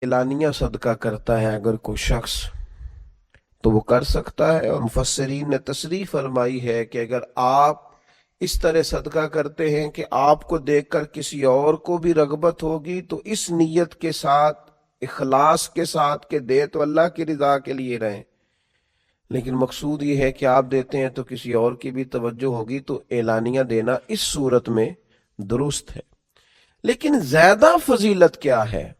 اعلانیہ صدقہ کرتا ہے اگر کوئی شخص تو وہ کر سکتا ہے، اور مفسرین نے تصریح فرمائی ہے کہ اگر آپ اس طرح صدقہ کرتے ہیں کہ آپ کو دیکھ کر کسی اور کو بھی رغبت ہوگی تو اس نیت کے ساتھ، اخلاص کے ساتھ کہ دے تو اللہ کی رضا کے لیے رہیں، لیکن مقصود یہ ہے کہ آپ دیتے ہیں تو کسی اور کی بھی توجہ ہوگی، تو اعلانیہ دینا اس صورت میں درست ہے۔ لیکن زیادہ فضیلت کیا ہے،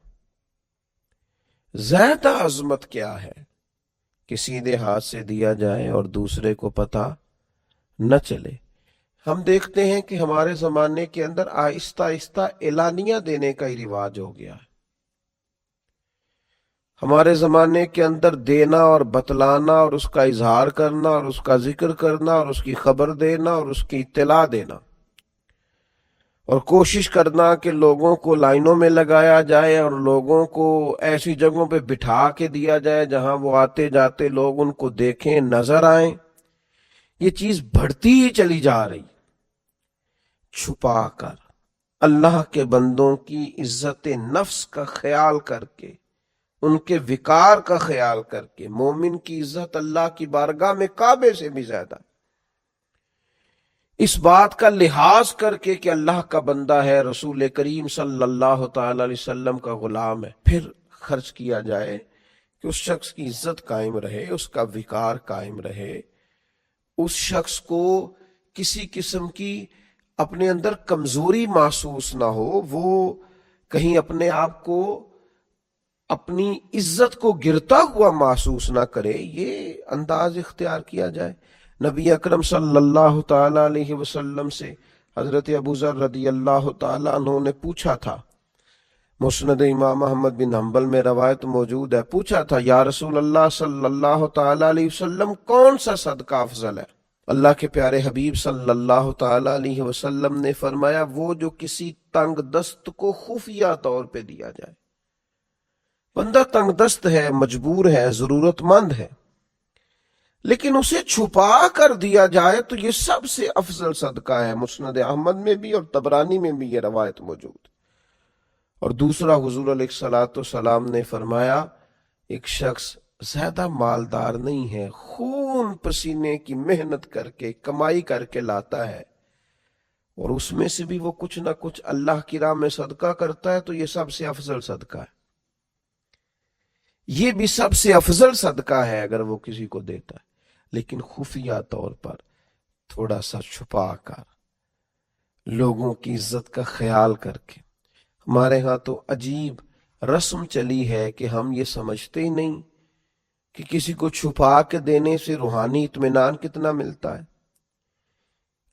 زیادہ عظمت کیا ہے کہ سیدھے ہاتھ سے دیا جائے اور دوسرے کو پتہ نہ چلے۔ ہم دیکھتے ہیں کہ ہمارے زمانے کے اندر آہستہ آہستہ اعلانیہ دینے کا ہی رواج ہو گیا ہے۔ ہمارے زمانے کے اندر دینا اور بتلانا اور اس کا اظہار کرنا اور اس کا ذکر کرنا اور اس کی خبر دینا اور اس کی اطلاع دینا اور کوشش کرنا کہ لوگوں کو لائنوں میں لگایا جائے اور لوگوں کو ایسی جگہوں پہ بٹھا کے دیا جائے جہاں وہ آتے جاتے لوگ ان کو دیکھیں، نظر آئیں، یہ چیز بڑھتی ہی چلی جا رہی۔ چھپا کر اللہ کے بندوں کی عزت نفس کا خیال کر کے، ان کے وقار کا خیال کر کے، مومن کی عزت اللہ کی بارگاہ میں کعبے سے بھی زیادہ، اس بات کا لحاظ کر کے کہ اللہ کا بندہ ہے، رسول کریم صلی اللہ تعالی علیہ وسلم کا غلام ہے، پھر خرچ کیا جائے کہ اس شخص کی عزت قائم رہے، اس کا وقار قائم رہے، اس شخص کو کسی قسم کی اپنے اندر کمزوری محسوس نہ ہو، وہ کہیں اپنے آپ کو، اپنی عزت کو گرتا ہوا محسوس نہ کرے، یہ انداز اختیار کیا جائے۔ نبی اکرم صلی اللہ تعالی علیہ وسلم سے حضرت ابو ذر رضی اللہ تعالی عنہ نے پوچھا تھا، مسند امام احمد بن حنبل میں روایت موجود ہے، پوچھا تھا یا رسول اللہ صلی اللہ تعالی علیہ وسلم کون سا صدقہ افضل ہے؟ اللہ کے پیارے حبیب صلی اللہ تعالی علیہ وسلم نے فرمایا وہ جو کسی تنگ دست کو خفیہ طور پہ دیا جائے۔ بندہ تنگ دست ہے، مجبور ہے، ضرورت مند ہے، لیکن اسے چھپا کر دیا جائے تو یہ سب سے افضل صدقہ ہے۔ مسند احمد میں بھی اور طبرانی میں بھی یہ روایت موجود۔ اور دوسرا، حضور علیہ الصلوۃ والسلام نے فرمایا ایک شخص زیادہ مالدار نہیں ہے، خون پسینے کی محنت کر کے کمائی کر کے لاتا ہے اور اس میں سے بھی وہ کچھ نہ کچھ اللہ کی راہ میں صدقہ کرتا ہے، تو یہ سب سے افضل صدقہ ہے۔ یہ بھی سب سے افضل صدقہ ہے اگر وہ کسی کو دیتا ہے، لیکن خفیہ طور پر تھوڑا سا چھپا کر، لوگوں کی عزت کا خیال کر کے۔ ہمارے ہاں تو عجیب رسم چلی ہے کہ ہم یہ سمجھتے ہی نہیں کہ کسی کو چھپا کے دینے سے روحانی اطمینان کتنا ملتا ہے،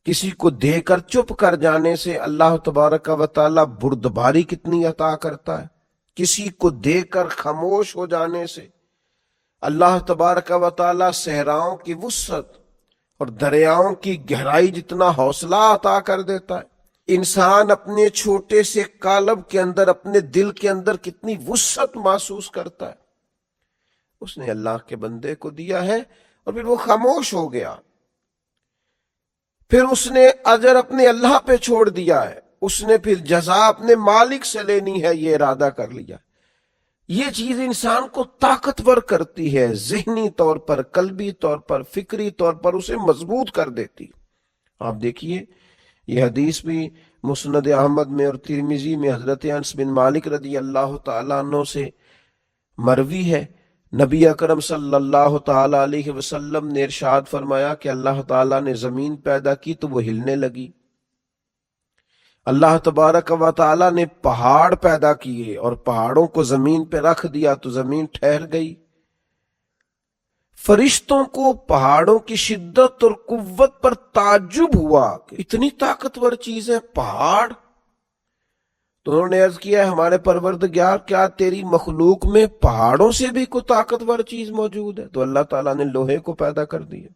کسی کو دے کر چپ کر جانے سے اللہ تبارک و تعالی بردباری کتنی عطا کرتا ہے، کسی کو دے کر خاموش ہو جانے سے اللہ تبارک و تعالی صحراؤں کی وسعت اور دریاؤں کی گہرائی جتنا حوصلہ عطا کر دیتا ہے۔ انسان اپنے چھوٹے سے قالب کے اندر، اپنے دل کے اندر کتنی وسعت محسوس کرتا ہے، اس نے اللہ کے بندے کو دیا ہے اور پھر وہ خاموش ہو گیا، پھر اس نے اجر اپنے اللہ پہ چھوڑ دیا ہے، اس نے پھر جزا اپنے مالک سے لینی ہے، یہ ارادہ کر لیا۔ یہ چیز انسان کو طاقتور کرتی ہے، ذہنی طور پر، قلبی طور پر، فکری طور پر اسے مضبوط کر دیتی۔ آپ دیکھیے یہ حدیث بھی مسند احمد میں اور ترمذی میں حضرت انس بن مالک رضی اللہ تعالیٰ عنہ سے مروی ہے۔ نبی اکرم صلی اللہ تعالیٰ علیہ وسلم نے ارشاد فرمایا کہ اللہ تعالیٰ نے زمین پیدا کی تو وہ ہلنے لگی، اللہ تبارک و تعالیٰ نے پہاڑ پیدا کیے اور پہاڑوں کو زمین پہ رکھ دیا تو زمین ٹھہر گئی۔ فرشتوں کو پہاڑوں کی شدت اور قوت پر تعجب ہوا کہ اتنی طاقتور چیز ہے پہاڑ، تو انہوں نے عرض کیا ہمارے پروردگار کیا تیری مخلوق میں پہاڑوں سے بھی کوئی طاقتور چیز موجود ہے؟ تو اللہ تعالیٰ نے لوہے کو پیدا کر دیا،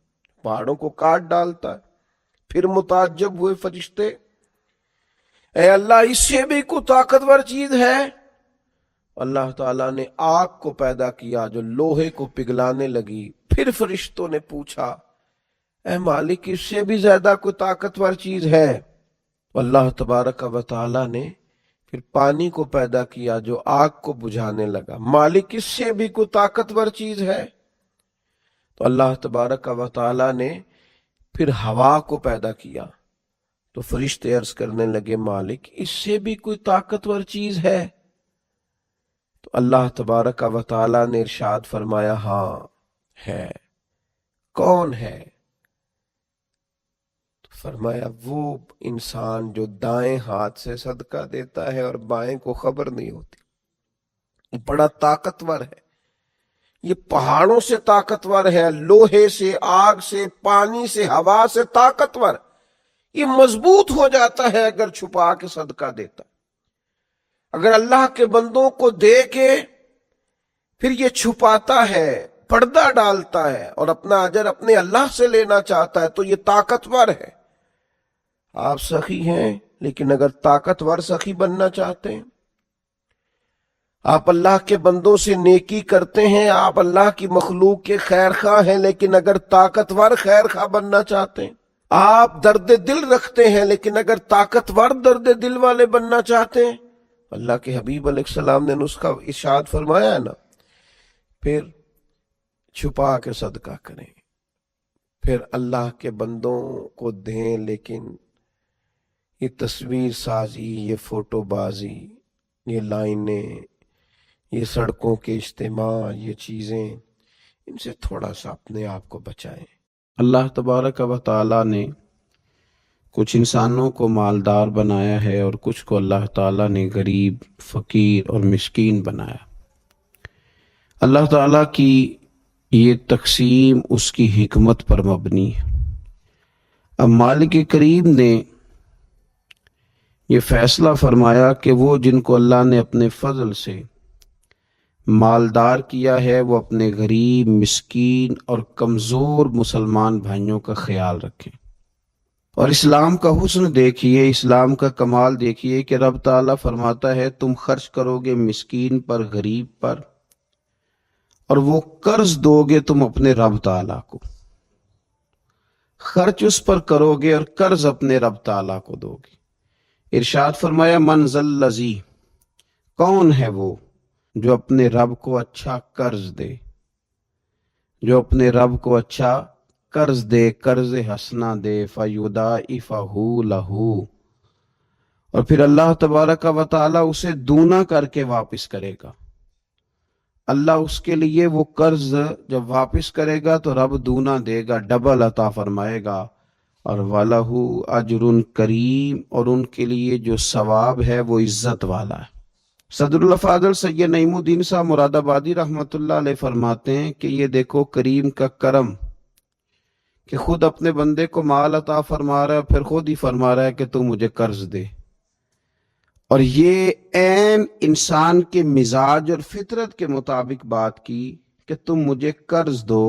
پہاڑوں کو کاٹ ڈالتا ہے۔ پھر متعجب ہوئے فرشتے، اے اللہ اس سے بھی کوئی طاقتور چیز ہے؟ اللہ تعالیٰ نے آگ کو پیدا کیا جو لوہے کو پگھلانے لگی۔ پھر فرشتوں نے پوچھا اے مالک اس سے بھی زیادہ کوئی طاقتور چیز ہے؟ اللہ تبارک و تعالیٰ نے پھر پانی کو پیدا کیا جو آگ کو بجھانے لگا۔ مالک اس سے بھی کوئی طاقتور چیز ہے؟ تو اللہ تبارک و تعالی نے پھر ہوا کو پیدا کیا، تو فرشتے عرض کرنے لگے مالک اس سے بھی کوئی طاقتور چیز ہے؟ تو اللہ تبارک و تعالی نے ارشاد فرمایا ہاں ہے۔ کون ہے؟ تو فرمایا وہ انسان جو دائیں ہاتھ سے صدقہ دیتا ہے اور بائیں کو خبر نہیں ہوتی، بڑا طاقتور ہے، یہ پہاڑوں سے طاقتور ہے، لوہے سے، آگ سے، پانی سے، ہوا سے طاقتور، یہ مضبوط ہو جاتا ہے اگر چھپا کے صدقہ دیتا۔ اگر اللہ کے بندوں کو دے کے پھر یہ چھپاتا ہے، پردہ ڈالتا ہے اور اپنا اجر اپنے اللہ سے لینا چاہتا ہے تو یہ طاقتور ہے۔ آپ سخی ہیں، لیکن اگر طاقتور سخی بننا چاہتے ہیں، آپ اللہ کے بندوں سے نیکی کرتے ہیں، آپ اللہ کی مخلوق کے خیر خواہ ہیں، لیکن اگر طاقتور خیر خواہ بننا چاہتے ہیں، آپ درد دل رکھتے ہیں لیکن اگر طاقتور درد دل والے بننا چاہتے ہیں، اللہ کے حبیب علیہ السلام نے نسخہ ارشاد فرمایا ہے نا، پھر چھپا کے صدقہ کریں، پھر اللہ کے بندوں کو دیں، لیکن یہ تصویر سازی، یہ فوٹو بازی، یہ لائنیں، یہ سڑکوں کے اجتماع، یہ چیزیں، ان سے تھوڑا سا اپنے آپ کو بچائیں۔ اللہ تبارک و تعالیٰ نے کچھ انسانوں کو مالدار بنایا ہے اور کچھ کو اللہ تعالیٰ نے غریب، فقیر اور مسکین بنایا۔ اللہ تعالیٰ کی یہ تقسیم اس کی حکمت پر مبنی ہے۔ اب مالک کریم نے یہ فیصلہ فرمایا کہ وہ جن کو اللہ نے اپنے فضل سے مالدار کیا ہے وہ اپنے غریب، مسکین اور کمزور مسلمان بھائیوں کا خیال رکھیں۔ اور اسلام کا حسن دیکھیے، اسلام کا کمال دیکھیے کہ رب تعالیٰ فرماتا ہے تم خرچ کرو گے مسکین پر، غریب پر، اور وہ قرض دو گے تم اپنے رب تعالیٰ کو۔ خرچ اس پر کرو گے اور قرض اپنے رب تعالیٰ کو دو گے۔ ارشاد فرمایا من ذا الذی، کون ہے وہ جو اپنے رب کو اچھا قرض دے، جو اپنے رب کو اچھا قرض دے، قرض حسنہ دے، فَيُضَاعِفَهُ لَهُ، اور پھر اللہ تبارک و تعالیٰ اسے دونا کر کے واپس کرے گا۔ اللہ اس کے لیے وہ قرض جب واپس کرے گا تو رب دونا دے گا، ڈبل عطا فرمائے گا، اور وَلَهُ أَجْرٌ کریم، اور ان کے لیے جو ثواب ہے وہ عزت والا ہے۔ صدر الافاضل سید نعیم الدین صاحب مراد آبادی رحمۃ اللہ علیہ فرماتے ہیں کہ یہ دیکھو کریم کا کرم کہ خود اپنے بندے کو مال عطا فرما رہا ہے، پھر خود ہی فرما رہا ہے کہ تو مجھے قرض دے۔ اور یہ عین انسان کے مزاج اور فطرت کے مطابق بات کی کہ تم مجھے قرض دو۔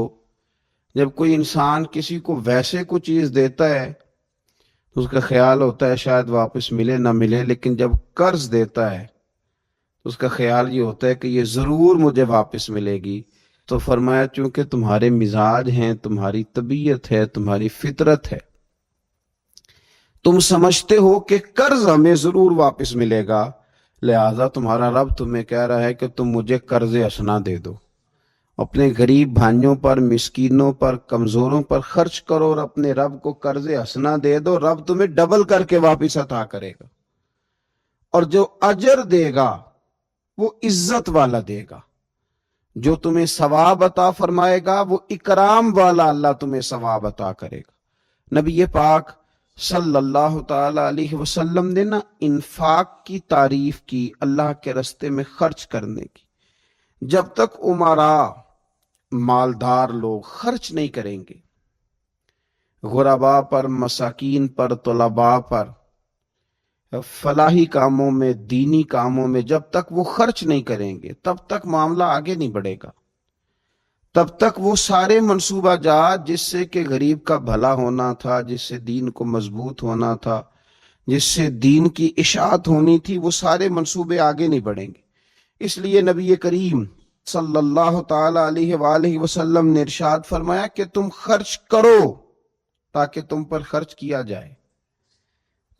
جب کوئی انسان کسی کو ویسے کوئی چیز دیتا ہے تو اس کا خیال ہوتا ہے شاید واپس ملے نہ ملے، لیکن جب قرض دیتا ہے تو اس کا خیال یہ ہوتا ہے کہ یہ ضرور مجھے واپس ملے گی۔ تو فرمایا چونکہ تمہارے مزاج ہیں، تمہاری طبیعت ہے، تمہاری فطرت ہے، تم سمجھتے ہو کہ قرض ہمیں ضرور واپس ملے گا، لہذا تمہارا رب تمہیں کہہ رہا ہے کہ تم مجھے قرض حسنہ دے دو، اپنے غریب بھائیوں پر، مسکینوں پر، کمزوروں پر خرچ کرو اور اپنے رب کو قرض حسنہ دے دو، رب تمہیں ڈبل کر کے واپس عطا کرے گا، اور جو اجر دے گا وہ عزت والا دے گا، جو تمہیں ثواب عطا فرمائے گا وہ اکرام والا اللہ تمہیں ثواب عطا کرے گا۔ نبی پاک صلی اللہ تعالی علیہ وسلم نے نا انفاق کی تعریف کی، اللہ کے راستے میں خرچ کرنے کی۔ جب تک امراء، مالدار لوگ خرچ نہیں کریں گے غرباء پر، مساکین پر، طلباء پر، فلاحی کاموں میں، دینی کاموں میں، جب تک وہ خرچ نہیں کریں گے تب تک معاملہ آگے نہیں بڑھے گا، تب تک وہ سارے منصوبہ جات جس سے کہ غریب کا بھلا ہونا تھا، جس سے دین کو مضبوط ہونا تھا، جس سے دین کی اشاعت ہونی تھی، وہ سارے منصوبے آگے نہیں بڑھیں گے۔ اس لیے نبی کریم صلی اللہ تعالی علیہ وآلہ وسلم نے ارشاد فرمایا کہ تم خرچ کرو تاکہ تم پر خرچ کیا جائے،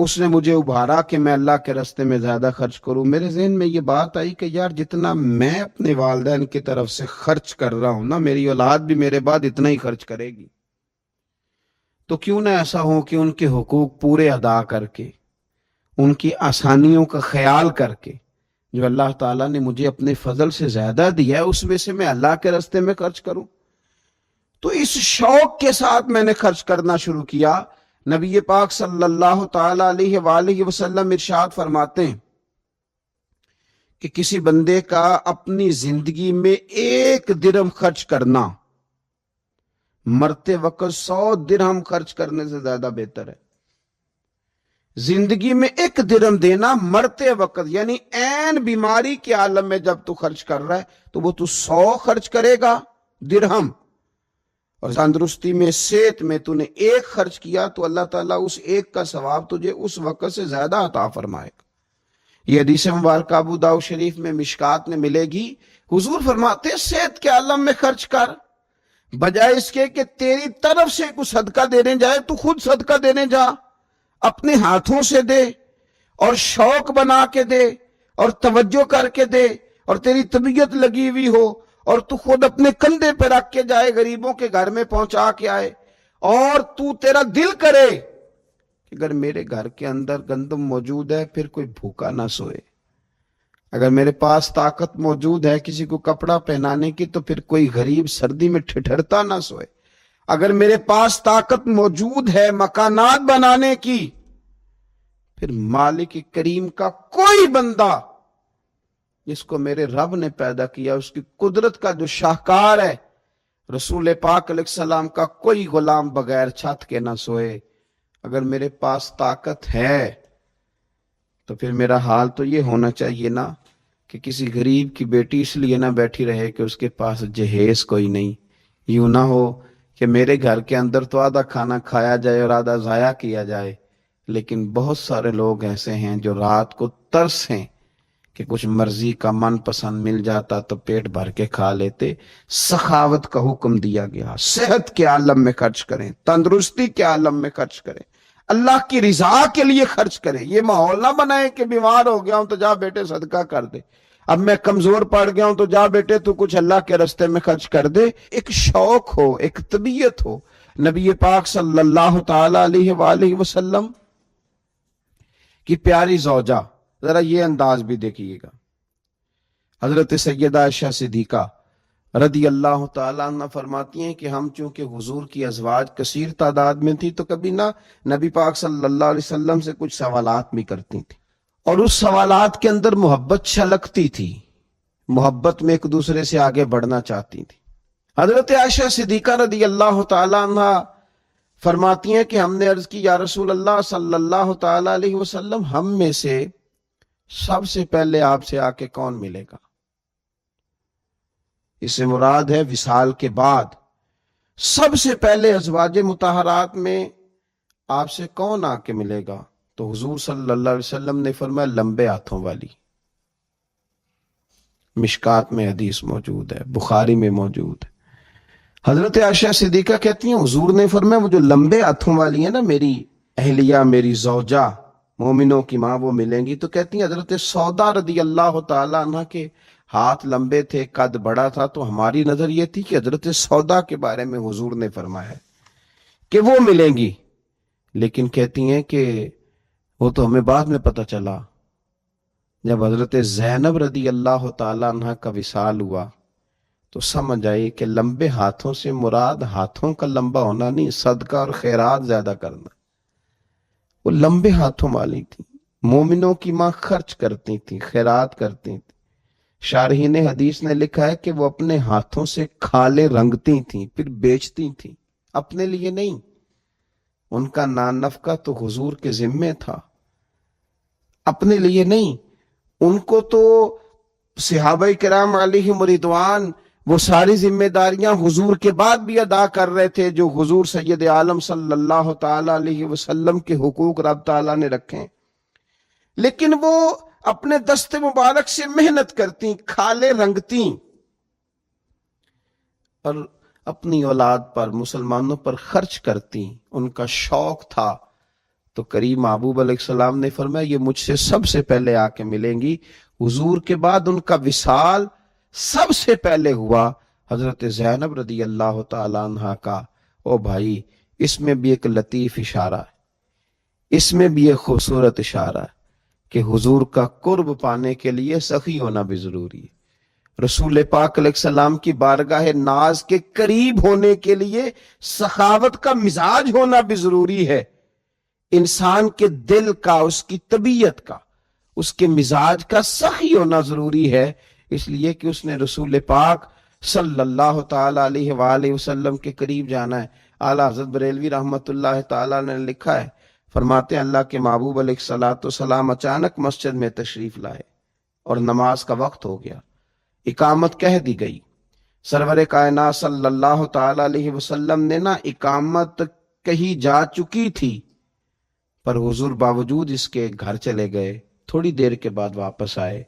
اس نے مجھے ابھارا کہ میں اللہ کے راستے میں زیادہ خرچ کروں. میرے ذہن میں یہ بات آئی کہ یار جتنا میں اپنے والدین کی طرف سے خرچ کر رہا ہوں نا، میری اولاد بھی میرے بعد اتنا ہی خرچ کرے گی. تو کیوں نہ ایسا ہو کہ ان کے حقوق پورے ادا کر کے، ان کی آسانیوں کا خیال کر کے، جو اللہ تعالیٰ نے مجھے اپنے فضل سے زیادہ دیا ہے اس میں سے میں اللہ کے راستے میں خرچ کروں. تو اس شوق کے ساتھ میں نے خرچ کرنا شروع کیا. نبی پاک صلی اللہ تعالی علیہ وآلہ وسلم ارشاد فرماتے ہیں کہ کسی بندے کا اپنی زندگی میں 1 درہم خرچ کرنا مرتے وقت 100 درہم خرچ کرنے سے زیادہ بہتر ہے. زندگی میں 1 درہم دینا مرتے وقت، یعنی عین بیماری کے عالم میں جب تو خرچ کر رہا ہے تو وہ تو 100 خرچ کرے گا درہم، اور تندرستی میں، صحت میں تو نے 1 خرچ کیا تو اللہ تعالیٰ اس 1 کا ثواب تجھے اس وقت سے زیادہ عطا فرمائے گا. یہ حدیث مبارکہ ابو داؤد شریف میں مشکات میں ملے گی. حضور فرماتے ہیں صحت کے عالم میں خرچ کر، بجائے اس کے کہ تیری طرف سے کچھ صدقہ دینے جائے تو خود صدقہ دینے جا، اپنے ہاتھوں سے دے اور شوق بنا کے دے اور توجہ کر کے دے، اور تیری طبیعت لگی ہوئی ہو اور تو خود اپنے کندھے پہ رکھ کے جائے، غریبوں کے گھر میں پہنچا کے آئے، اور تو تیرا دل کرے کہ اگر میرے گھر کے اندر گندم موجود ہے پھر کوئی بھوکا نہ سوئے، اگر میرے پاس طاقت موجود ہے کسی کو کپڑا پہنانے کی تو پھر کوئی غریب سردی میں ٹھٹھرتا نہ سوئے، اگر میرے پاس طاقت موجود ہے مکانات بنانے کی، پھر مالک کریم کا کوئی بندہ جس کو میرے رب نے پیدا کیا، اس کی قدرت کا جو شاہکار ہے، رسول پاک علیہ السلام کا کوئی غلام بغیر چھت کے نہ سوئے. اگر میرے پاس طاقت ہے تو پھر میرا حال تو یہ ہونا چاہیے نا کہ کسی غریب کی بیٹی اس لیے نہ بیٹھی رہے کہ اس کے پاس جہیز کوئی نہیں. یوں نہ ہو کہ میرے گھر کے اندر تو آدھا کھانا کھایا جائے اور آدھا ضائع کیا جائے، لیکن بہت سارے لوگ ایسے ہیں جو رات کو ترس ہیں کہ کچھ مرضی کا من پسند مل جاتا تو پیٹ بھر کے کھا لیتے. سخاوت کا حکم دیا گیا، صحت کے عالم میں خرچ کریں، تندرستی کے عالم میں خرچ کریں، اللہ کی رضا کے لیے خرچ کریں. یہ ماحول نہ بنائیں کہ بیمار ہو گیا ہوں تو جا بیٹے صدقہ کر دے، اب میں کمزور پڑ گیا ہوں تو جا بیٹے تو کچھ اللہ کے راستے میں خرچ کر دے. ایک شوق ہو، ایک طبیعت ہو. نبی پاک صلی اللہ تعالی علیہ وآلہ وسلم کی پیاری زوجہ، ذرا یہ انداز بھی دیکھیے گا، حضرت سیدہ عائشہ صدیقہ رضی اللہ تعالیٰ عنہ فرماتی ہیں کہ ہم چونکہ حضور کی ازواج کثیر تعداد میں تھی تو کبھی نہ نبی پاک صلی اللہ علیہ وسلم سے کچھ سوالات بھی کرتی تھی، اور اس سوالات کے اندر محبت چھلکتی تھی، محبت میں ایک دوسرے سے آگے بڑھنا چاہتی تھی. حضرت عائشہ صدیقہ رضی اللہ تعالیٰ عنہ فرماتی ہیں کہ ہم نے عرض کی یا رسول اللہ صلی اللہ تعالیٰ علیہ وسلم، ہم میں سے سب سے پہلے آپ سے آ کے کون ملے گا؟ اس سے مراد ہے وصال کے بعد سب سے پہلے ازواج مطہرات میں آپ سے کون آ کے ملے گا؟ تو حضور صلی اللہ علیہ وسلم نے فرمایا لمبے ہاتھوں والی. مشکات میں حدیث موجود ہے، بخاری میں موجود ہے. حضرت عائشہ صدیقہ کہتی ہیں حضور نے فرمایا وہ جو لمبے ہاتھوں والی ہے نا، میری اہلیہ، میری زوجہ، مومنوں کی ماں، وہ ملیں گی. تو کہتی ہیں حضرت سودا رضی اللہ تعالیٰ عنہ کے ہاتھ لمبے تھے، قد بڑا تھا، تو ہماری نظر یہ تھی کہ حضرت سودا کے بارے میں حضور نے فرمایا کہ وہ ملیں گی. لیکن کہتی ہیں کہ وہ تو ہمیں بعد میں پتہ چلا جب حضرت زینب رضی اللہ تعالیٰ عنہ کا وصال ہوا تو سمجھ آئی کہ لمبے ہاتھوں سے مراد ہاتھوں کا لمبا ہونا نہیں، صدقہ اور خیرات زیادہ کرنا. وہ لمبے ہاتھوں والی تھی، مومنوں کی ماں، خرچ کرتی تھی، خیرات کرتی تھی. شارحین حدیث نے لکھا ہے کہ وہ اپنے ہاتھوں سے کھالے رنگتی تھیں پھر بیچتی تھیں، اپنے لیے نہیں. ان کا نان نفقہ تو حضور کے ذمے تھا، اپنے لیے نہیں. ان کو تو صحابہ کرام علیہم رضوان وہ ساری ذمہ داریاں حضور کے بعد بھی ادا کر رہے تھے جو حضور سید عالم صلی اللہ تعالی علیہ وسلم کے حقوق رب تعالیٰ نے رکھے. لیکن وہ اپنے دست مبارک سے محنت کرتی، کھالے رنگتی، اور اپنی اولاد پر، مسلمانوں پر خرچ کرتی. ان کا شوق تھا تو کریم محبوب علیہ السلام نے فرمایا یہ مجھ سے سب سے پہلے آ کے ملیں گی. حضور کے بعد ان کا وصال سب سے پہلے ہوا حضرت زینب رضی اللہ تعالی عنہا کا. او بھائی اس میں بھی ایک لطیف اشارہ ہے, اس میں بھی ایک خوبصورت اشارہ ہے کہ حضور کا قرب پانے کے لیے سخی ہونا بھی ضروری ہے. رسول پاک علیہ السلام کی بارگاہ ناز کے قریب ہونے کے لیے سخاوت کا مزاج ہونا بھی ضروری ہے. انسان کے دل کا, اس کی طبیعت کا, اس کے مزاج کا سخی ہونا ضروری ہے, اس لیے کہ اس نے رسول پاک صلی اللہ تعالی علیہ وآلہ وسلم کے قریب جانا ہے. اعلیٰ حضرت بریلوی رحمت اللہ تعالی نے لکھا ہے, فرماتے ہیں اللہ کے محبوب علیہ الصلوۃ والسلام اچانک مسجد میں تشریف لائے اور نماز کا وقت ہو گیا. اقامت کہہ دی گئی. سرور کائنات صلی اللہ تعالی علیہ وسلم نے نا اقامت کہی جا چکی تھی, پر حضور باوجود اس کے گھر چلے گئے. تھوڑی دیر کے بعد واپس آئے.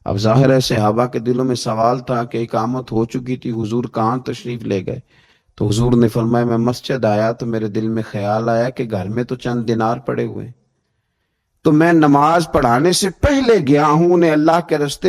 اب ظاہر ہے صحابہ کے دلوں میں سوال تھا کہ اقامت ہو چکی تھی, حضور کہاں تشریف لے گئے؟ تو حضور نے فرمایا میں مسجد آیا تو میرے دل میں خیال آیا کہ گھر میں تو چند دینار پڑے ہوئے, تو میں نماز پڑھانے سے پہلے گیا ہوں, انہیں اللہ کے راستے